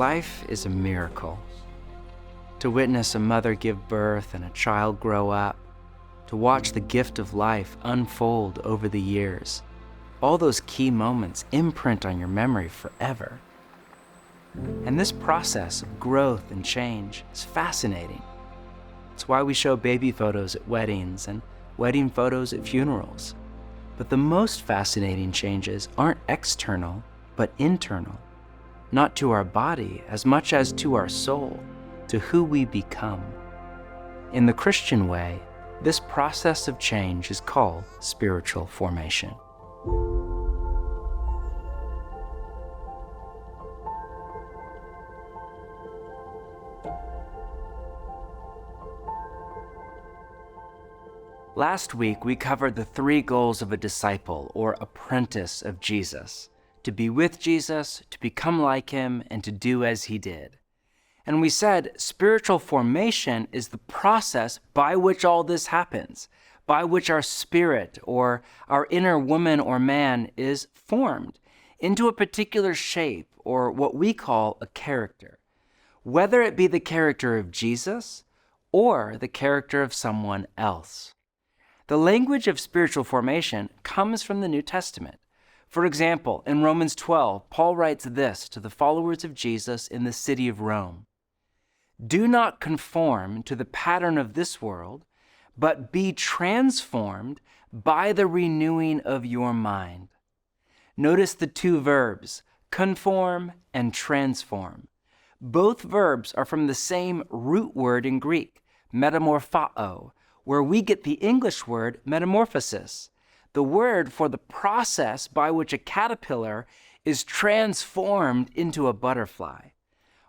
Life is a miracle. To witness a mother give birth and a child grow up, to watch the gift of life unfold over the years, all those key moments imprint on your memory forever. And this process of growth and change is fascinating. It's why we show baby photos at weddings and wedding photos at funerals. But the most fascinating changes aren't external, but internal. Not to our body as much as to our soul, to who we become. In the Christian way, this process of change is called spiritual formation. Last week, we covered the 3 goals of a disciple or apprentice of Jesus: to be with Jesus, to become like him, and to do as he did. And we said spiritual formation is the process by which all this happens, by which our spirit or our inner woman or man is formed into a particular shape or what we call a character, whether it be the character of Jesus or the character of someone else. The language of spiritual formation comes from the New Testament. For example, in Romans 12, Paul writes this to the followers of Jesus in the city of Rome: "Do not conform to the pattern of this world, but be transformed by the renewing of your mind." Notice the 2 verbs, conform and transform. Both verbs are from the same root word in Greek, metamorphao, where we get the English word metamorphosis, the word for the process by which a caterpillar is transformed into a butterfly.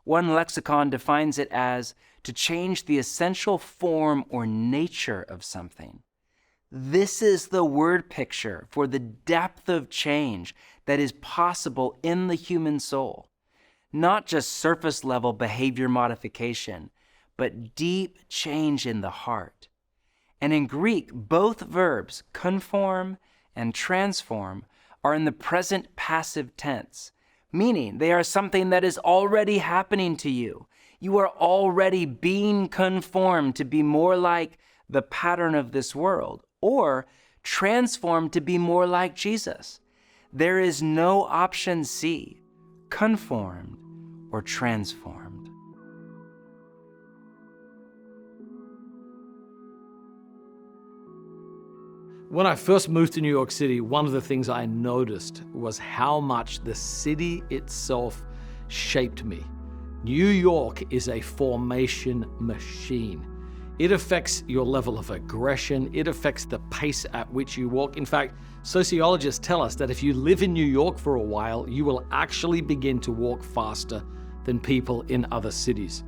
One lexicon defines it as to change the essential form or nature of something. This is the word picture for the depth of change that is possible in the human soul. Not just surface level behavior modification, but deep change in the heart. And in Greek, both verbs, conform and transform, are in the present passive tense, meaning they are something that is already happening to you. You are already being conformed to be more like the pattern of this world, or transformed to be more like Jesus. There is no option C, conformed or transformed. When I first moved to New York City, one of the things I noticed was how much the city itself shaped me. New York is a formation machine. It affects your level of aggression. It affects the pace at which you walk. In fact, sociologists tell us that if you live in New York for a while, you will actually begin to walk faster than people in other cities.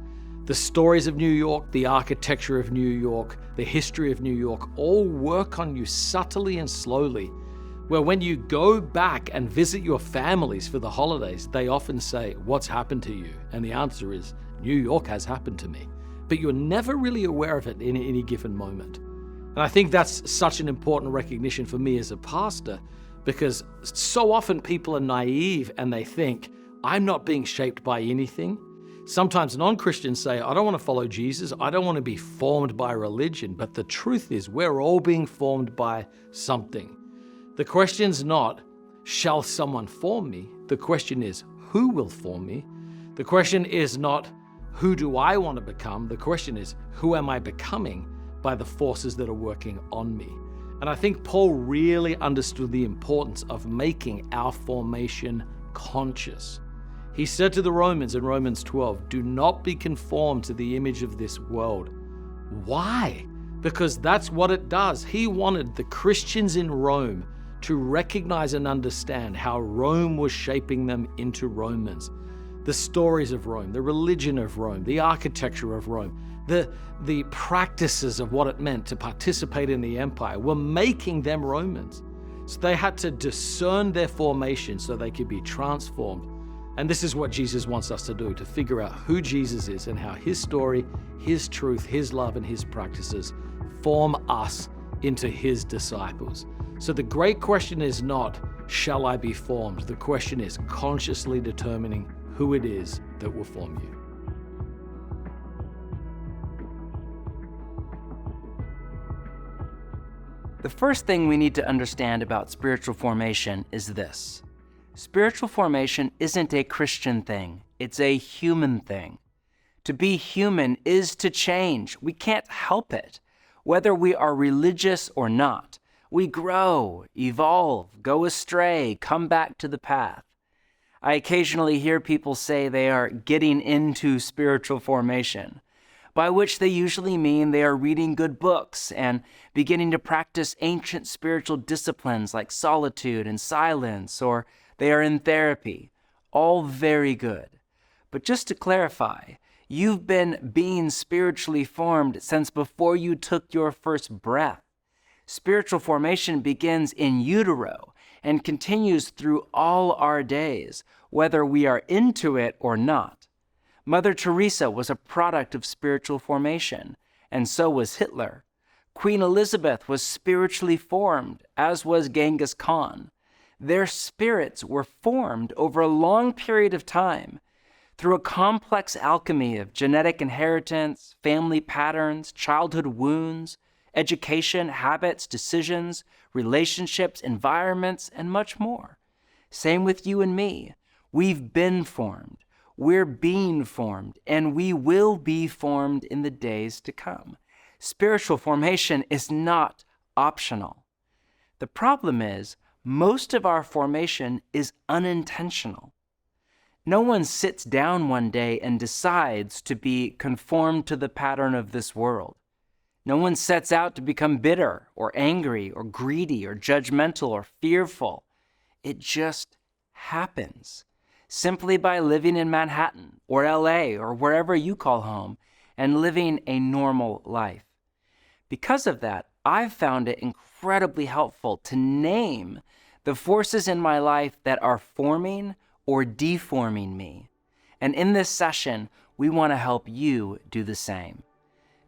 The stories of New York, the architecture of New York, the history of New York all work on you subtly and slowly, where when you go back and visit your families for the holidays, they often say, "What's happened to you?" And the answer is, "New York has happened to me." But you're never really aware of it in any given moment. And I think that's such an important recognition for me as a pastor, because so often people are naive and they think, I'm not being shaped by anything. Sometimes non-Christians say, I don't want to follow Jesus. I don't want to be formed by religion. But the truth is, we're all being formed by something. The question's not, shall someone form me? The question is, who will form me? The question is not, who do I want to become? The question is, who am I becoming by the forces that are working on me? And I think Paul really understood the importance of making our formation conscious. He said to the Romans in Romans 12, do not be conformed to the image of this world. Why? Because that's what it does. He wanted the Christians in Rome to recognize and understand how Rome was shaping them into Romans. The stories of Rome, the religion of Rome, the architecture of Rome, the practices of what it meant to participate in the empire were making them Romans. So they had to discern their formation so they could be transformed. And this is what Jesus wants us to do, to figure out who Jesus is and how his story, his truth, his love, and his practices form us into his disciples. So the great question is not, shall I be formed? The question is consciously determining who it is that that will form you. The first thing we need to understand about spiritual formation is this. Spiritual formation isn't a Christian thing, it's a human thing. To be human is to change. We can't help it. Whether we are religious or not, we grow, evolve, go astray, come back to the path. I occasionally hear people say they are getting into spiritual formation, by which they usually mean they are reading good books and beginning to practice ancient spiritual disciplines like solitude and silence, or they are in therapy. All very good. But just to clarify, you've been being spiritually formed since before you took your first breath. Spiritual formation begins in utero and continues through all our days, whether we are into it or not. Mother Teresa was a product of spiritual formation, and so was Hitler. Queen Elizabeth was spiritually formed, as was Genghis Khan. Their spirits were formed over a long period of time through a complex alchemy of genetic inheritance, family patterns, childhood wounds, education, habits, decisions, relationships, environments, and much more. Same with you and me. We've been formed. We're being formed, and we will be formed in the days to come. Spiritual formation is not optional. The problem is, most of our formation is unintentional. No one sits down one day and decides to be conformed to the pattern of this world. No one sets out to become bitter or angry or greedy or judgmental or fearful. It just happens. Simply by living in Manhattan or LA or wherever you call home and living a normal life. Because of that, I've found it incredibly helpful to name the forces in my life that are forming or deforming me. And in this session, we want to help you do the same.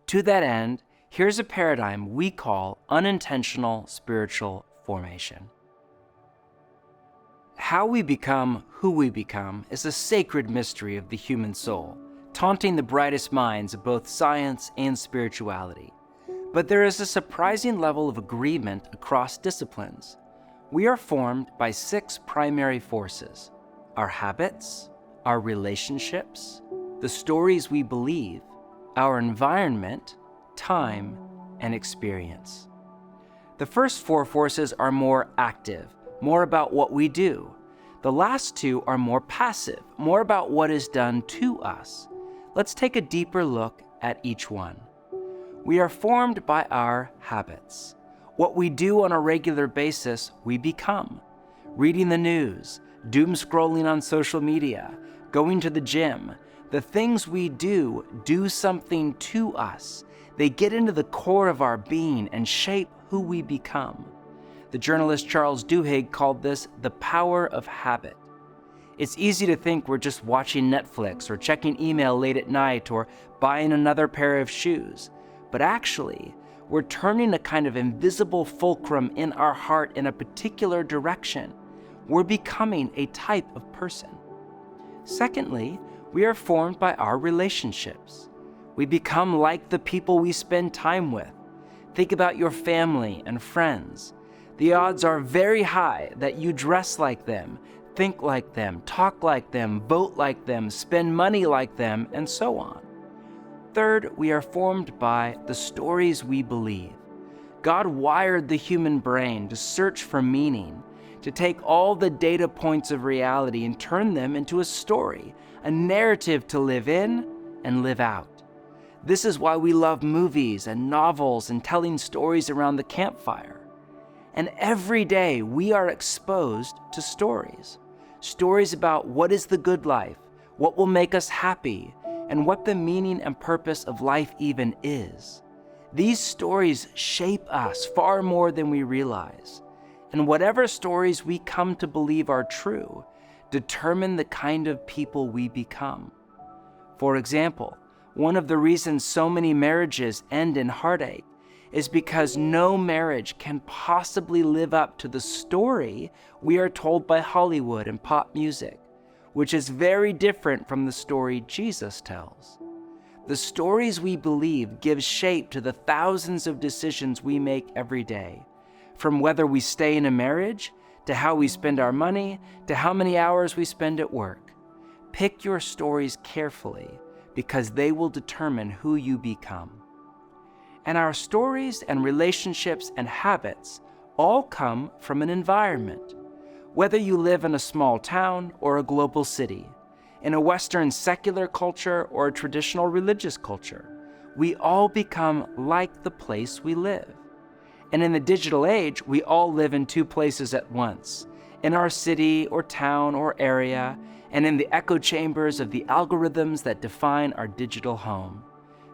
To that end, here's a paradigm we call unintentional spiritual formation. How we become who we become is a sacred mystery of the human soul, taunting the brightest minds of both science and spirituality. But there is a surprising level of agreement across disciplines. We are formed by 6 primary forces: our habits, our relationships, the stories we believe, our environment, time, and experience. The first 4 forces are more active, more about what we do. The last 2 are more passive, more about what is done to us. Let's take a deeper look at each one. We are formed by our habits. What we do on a regular basis, we become. Reading the news, doom scrolling on social media, going to the gym, the things we do something to us. They get into the core of our being and shape who we become. The journalist Charles Duhigg called this the power of habit. It's easy to think we're just watching Netflix or checking email late at night or buying another pair of shoes. But actually, we're turning a kind of invisible fulcrum in our heart in a particular direction. We're becoming a type of person. Secondly, we are formed by our relationships. We become like the people we spend time with. Think about your family and friends. The odds are very high that you dress like them, think like them, talk like them, vote like them, spend money like them, and so on. Third, we are formed by the stories we believe. God wired the human brain to search for meaning, to take all the data points of reality and turn them into a story, a narrative to live in and live out. This is why we love movies and novels and telling stories around the campfire. And every day we are exposed to stories. Stories about what is the good life, what will make us happy, and what the meaning and purpose of life even is. These stories shape us far more than we realize. And whatever stories we come to believe are true, determine the kind of people we become. For example, one of the reasons so many marriages end in heartache is because no marriage can possibly live up to the story we are told by Hollywood and pop music. which is very different from the story Jesus tells. The stories we believe give shape to the thousands of decisions we make every day, from whether we stay in a marriage, to how we spend our money, to how many hours we spend at work. Pick your stories carefully, because they will determine who you become. And our stories and relationships and habits all come from an environment. Whether you live in a small town or a global city, in a Western secular culture or a traditional religious culture, we all become like the place we live. And in the digital age, we all live in two places at once, in our city or town or area, and in the echo chambers of the algorithms that define our digital home.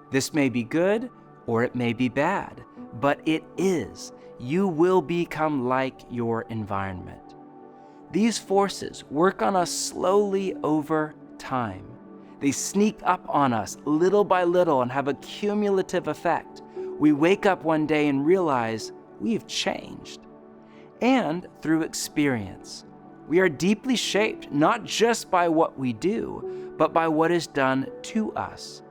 This may be good or it may be bad, but it is. You will become like your environment. These forces work on us slowly over time. They sneak up on us little by little and have a cumulative effect. We wake up one day and realize we've changed. And through experience, we are deeply shaped not just by what we do, but by what is done to us.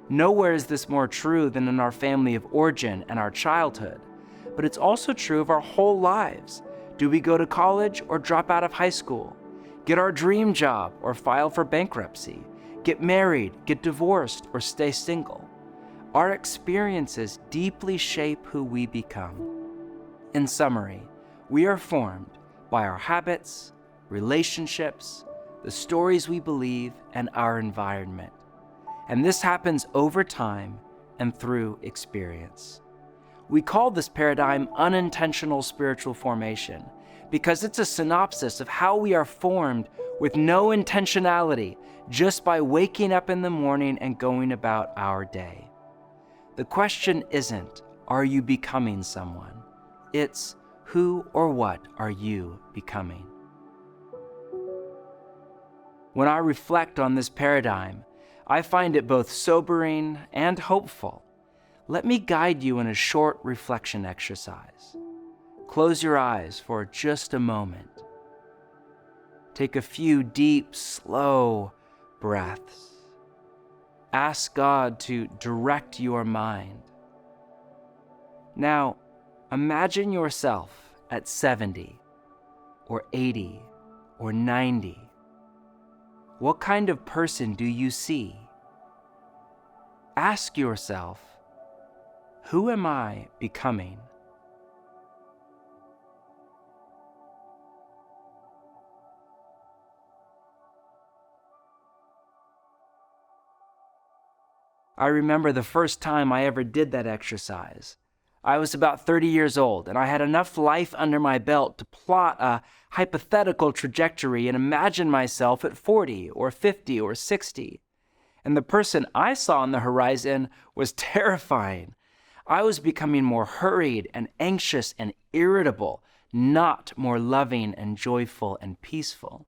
Nowhere is this more true than in our family of origin and our childhood, but it's also true of our whole lives. Do we go to college or drop out of high school? Get our dream job or file for bankruptcy? Get married, get divorced, or stay single? Our experiences deeply shape who we become. In summary, we are formed by our habits, relationships, the stories we believe, and our environment. And this happens over time and through experience. We call this paradigm unintentional spiritual formation because it's a synopsis of how we are formed with no intentionality, just by waking up in the morning and going about our day. The question isn't, are you becoming someone? It's, who or what are you becoming? When I reflect on this paradigm, I find it both sobering and hopeful. Let me guide you in a short reflection exercise. Close your eyes for just a moment. Take a few deep, slow breaths. Ask God to direct your mind. Now, imagine yourself at 70 or 80 or 90. What kind of person do you see? Ask yourself, who am I becoming? I remember the first time I ever did that exercise. I was about 30 years old, and I had enough life under my belt to plot a hypothetical trajectory and imagine myself at 40 or 50 or 60. And the person I saw on the horizon was terrifying. I was becoming more hurried and anxious and irritable, not more loving and joyful and peaceful.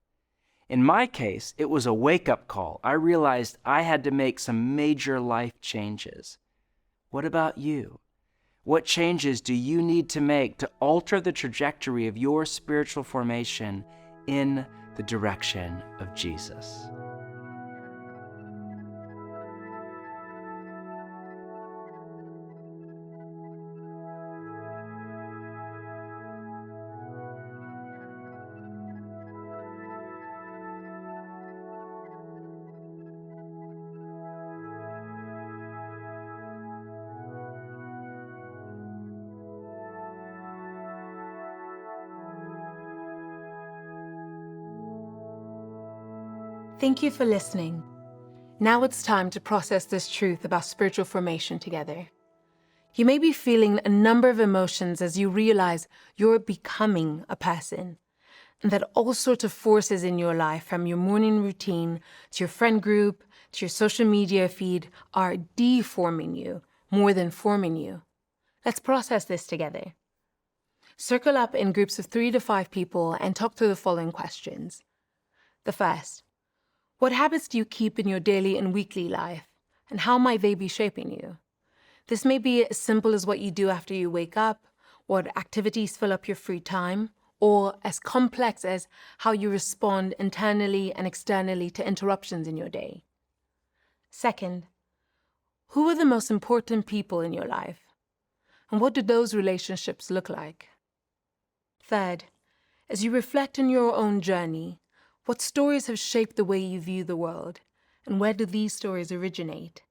In my case, it was a wake-up call. I realized I had to make some major life changes. What about you? What changes do you need to make to alter the trajectory of your spiritual formation in the direction of Jesus? Thank you for listening. Now it's time to process this truth about spiritual formation together. You may be feeling a number of emotions as you realize you're becoming a person, and that all sorts of forces in your life, from your morning routine to your friend group to your social media feed, are deforming you more than forming you. Let's process this together. Circle up in groups of 3 to 5 people and talk through the following questions. The first, what habits do you keep in your daily and weekly life, and how might they be shaping you? This may be as simple as what you do after you wake up, what activities fill up your free time, or as complex as how you respond internally and externally to interruptions in your day. Second, who are the most important people in your life? And what do those relationships look like? Third, as you reflect on your own journey, what stories have shaped the way you view the world, and where do these stories originate?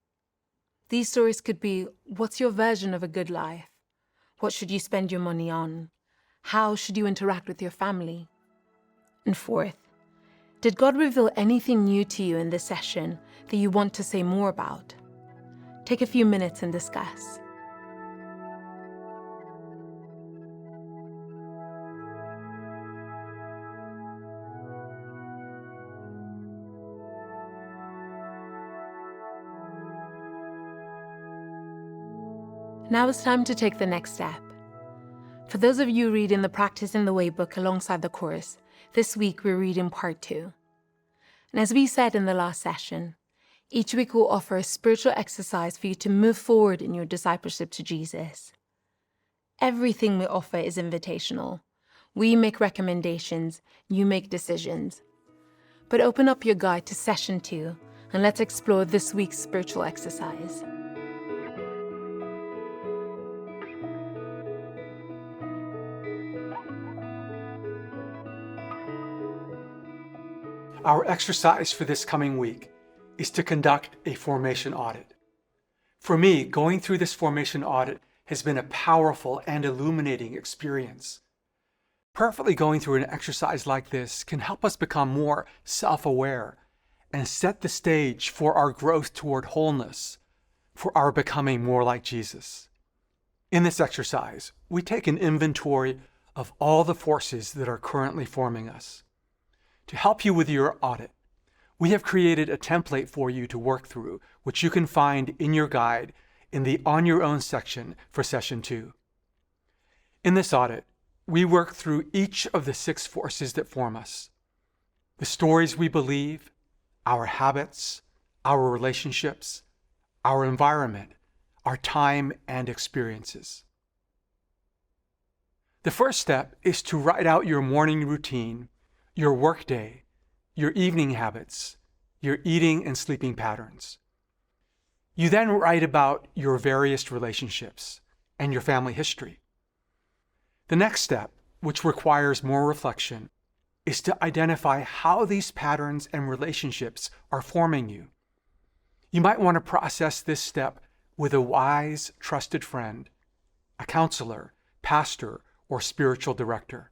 These stories could be, what's your version of a good life? What should you spend your money on? How should you interact with your family? And fourth, did God reveal anything new to you in this session that you want to say more about? Take a few minutes and discuss. Now it's time to take the next step. For those of you reading the Practice in the Way book alongside the course, this week we're reading part 2. And as we said in the last session, each week we'll offer a spiritual exercise for you to move forward in your discipleship to Jesus. Everything we offer is invitational. We make recommendations, you make decisions. But open up your guide to session 2 and let's explore this week's spiritual exercise. Our exercise for this coming week is to conduct a formation audit. For me, going through this formation audit has been a powerful and illuminating experience. Perfectly going through an exercise like this can help us become more self-aware and set the stage for our growth toward wholeness, for our becoming more like Jesus. In this exercise, we take an inventory of all the forces that are currently forming us. To help you with your audit, we have created a template for you to work through, which you can find in your guide in the On Your Own section for Session 2. In this audit, we work through each of the 6 forces that form us: the stories we believe, our habits, our relationships, our environment, our time and experiences. The first step is to write out your morning routine, your workday, your evening habits, your eating and sleeping patterns. You then write about your various relationships and your family history. The next step, which requires more reflection, is to identify how these patterns and relationships are forming you. You might want to process this step with a wise, trusted friend, a counselor, pastor, or spiritual director.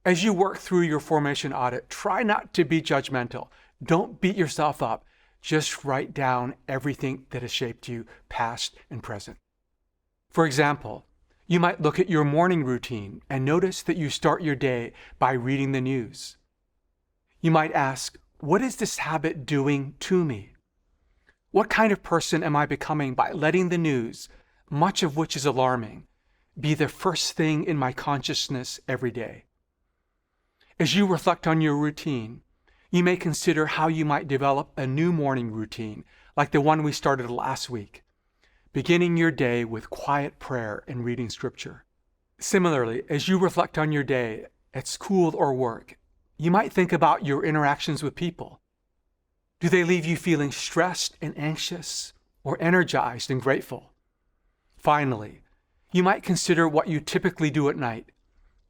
As you work through your formation audit, try not to be judgmental. Don't beat yourself up. Just write down everything that has shaped you, past and present. For example, you might look at your morning routine and notice that you start your day by reading the news. You might ask, what is this habit doing to me? What kind of person am I becoming by letting the news, much of which is alarming, be the first thing in my consciousness every day? As you reflect on your routine, you may consider how you might develop a new morning routine, like the one we started last week, beginning your day with quiet prayer and reading scripture. Similarly, as you reflect on your day at school or work, you might think about your interactions with people. Do they leave you feeling stressed and anxious, or energized and grateful? Finally, you might consider what you typically do at night.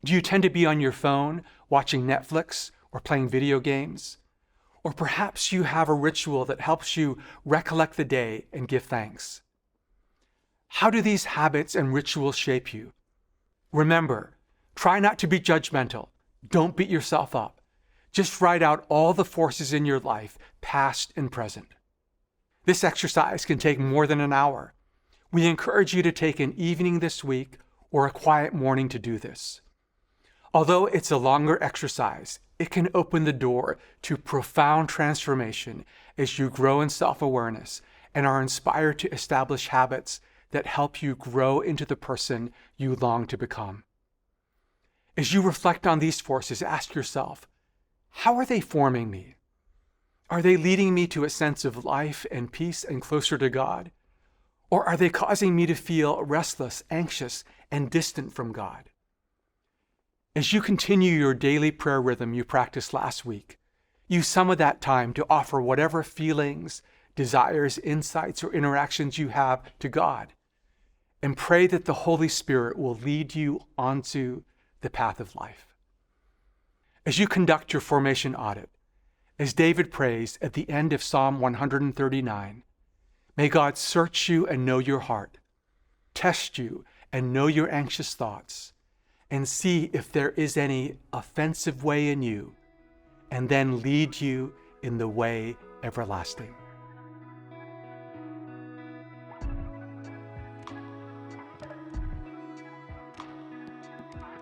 Do you tend to be on your phone, watching Netflix, or playing video games? Or perhaps you have a ritual that helps you recollect the day and give thanks. How do these habits and rituals shape you? Remember, try not to be judgmental. Don't beat yourself up. Just write out all the forces in your life, past and present. This exercise can take more than an hour. We encourage you to take an evening this week or a quiet morning to do this. Although it's a longer exercise, it can open the door to profound transformation as you grow in self-awareness and are inspired to establish habits that help you grow into the person you long to become. As you reflect on these forces, ask yourself, how are they forming me? Are they leading me to a sense of life and peace and closer to God? Or are they causing me to feel restless, anxious, and distant from God? As you continue your daily prayer rhythm you practiced last week, use some of that time to offer whatever feelings, desires, insights, or interactions you have to God, and pray that the Holy Spirit will lead you onto the path of life. As you conduct your formation audit, as David prays at the end of Psalm 139, may God search you and know your heart, test you and know your anxious thoughts, and see if there is any offensive way in you, and then lead you in the way everlasting.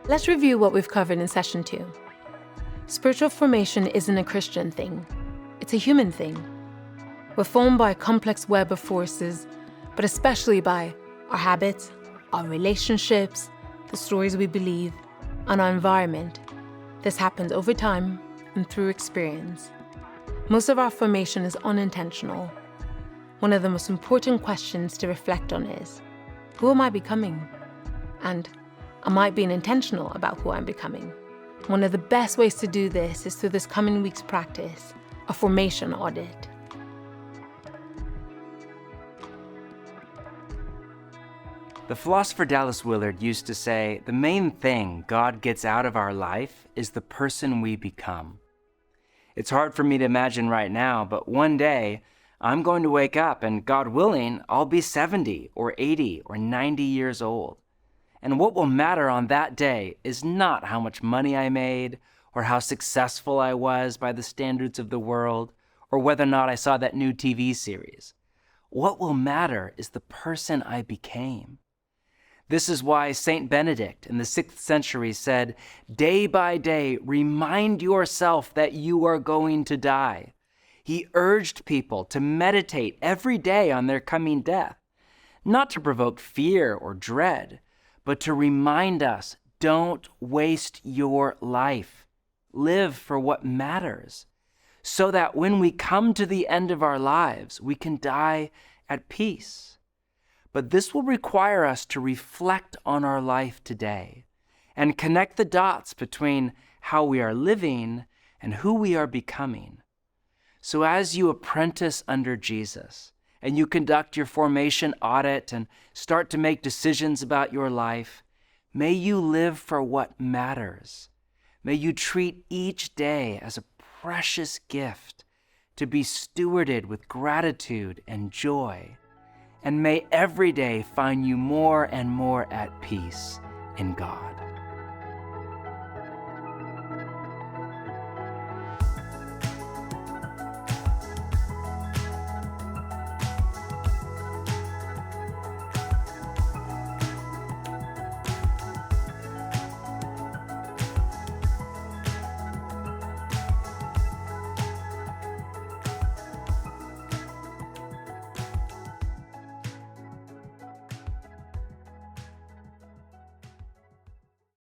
Let's review what we've covered in session 2. Spiritual formation isn't a Christian thing. It's a human thing. We're formed by a complex web of forces, but especially by our habits, our relationships, the stories we believe, and our environment. This happens over time and through experience. Most of our formation is unintentional. One of the most important questions to reflect on is, who am I becoming? And am I being intentional about who I'm becoming? One of the best ways to do this is through this coming week's practice, a formation audit. The philosopher Dallas Willard used to say, the main thing God gets out of our life is the person we become. It's hard for me to imagine right now, but one day I'm going to wake up and, God willing, I'll be 70 or 80 or 90 years old. And what will matter on that day is not how much money I made or how successful I was by the standards of the world or whether or not I saw that new TV series. What will matter is the person I became. This is why Saint Benedict in the 6th century said, day by day, remind yourself that you are going to die. He urged people to meditate every day on their coming death, not to provoke fear or dread, but to remind us, don't waste your life. Live for what matters, so that when we come to the end of our lives, we can die at peace. But this will require us to reflect on our life today and connect the dots between how we are living and who we are becoming. So as you apprentice under Jesus and you conduct your formation audit and start to make decisions about your life, may you live for what matters. May you treat each day as a precious gift to be stewarded with gratitude and joy. And may every day find you more and more at peace in God.